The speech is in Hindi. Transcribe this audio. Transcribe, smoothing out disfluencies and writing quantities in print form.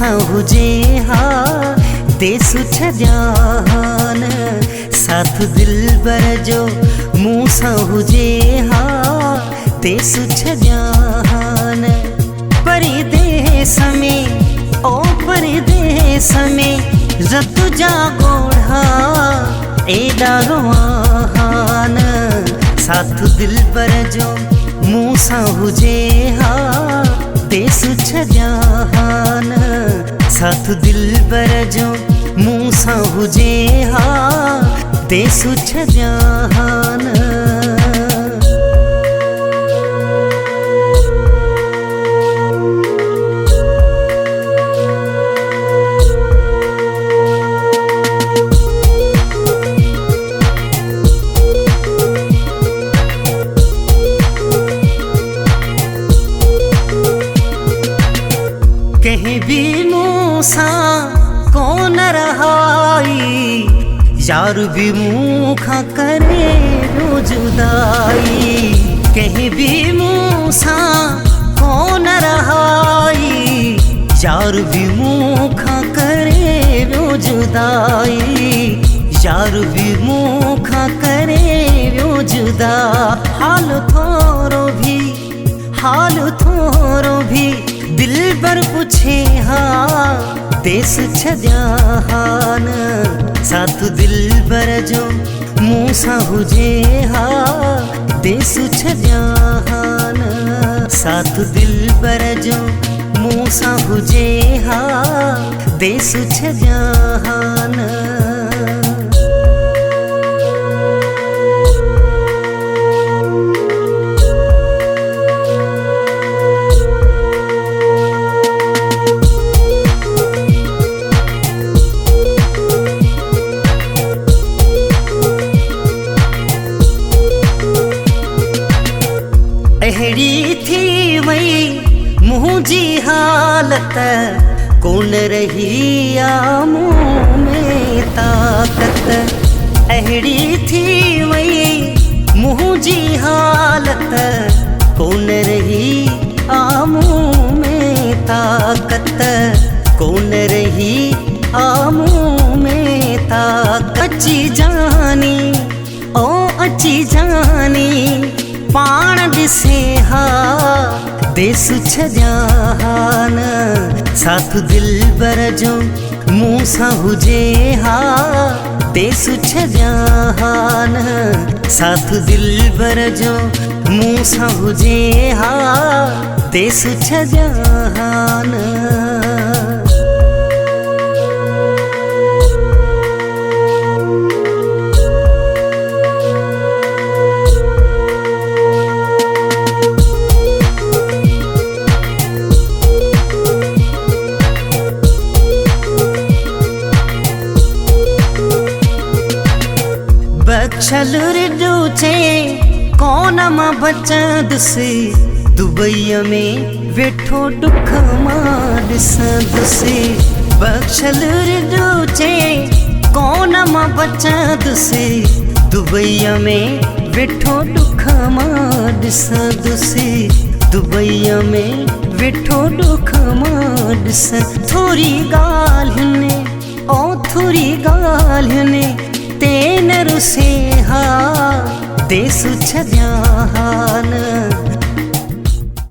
मूसां हुजे हा देसु छॾियान साथ दिलबर जो मूसां हुजे हा देसु छॾियान परदेस में ओ परदेस में रत जा गोढ़ा एॾा रोआन साथ दिलबर जो मूसां हुजे हा देसु छॾियान साथ दिलबर जो मूसां हुजे हा देसु छॾियान कहीं भी मूसां कोन रहाई यार भी मूखा करे रो जुदाई कहीं भी मूसां कोन रहाई यार भी मूखा करे रो जुदाई यार भी मूखा करे रो जुदा हाल थोरो भी दिलबर पुछे हा देसु छॾियान साथ दिलबर जो मूसां हुजे हा देसु छॾियान साथ दिलबर जो मूसां हुजे हा देसु छॾियान अहिड़ी थी वई मुंहिंजी हालत कोन रही आ मूं में ताक़त अहिड़ी थी वई मुंहिंजी हालत कोन रही आ मूं में ताक़त कोन रही आ मूं में ताक़त अची जानी ओ अची जानी पाण ॾिसे हा देसु छॾियान साथ दिलबर जो मूसां हुजे हा देसु छॾियान साथ दिलबर जो मूसां हुजे हा देसु छॾियान बख्शल रिडूचे कोन मां बचंदुसि दुबई में वेठो दुख मां ॾिसंदुसि बख्शल रिडूचे कोन मां बचंदुसि दुबई में वेठो दुख मां ॾिसंदुसि दुबई में वेठो दुख मां ॾिस थोरी ॻाल्हियुनि ओ थोरी ॻाल्हियुनि तेन रुसे हा देसु छॾियान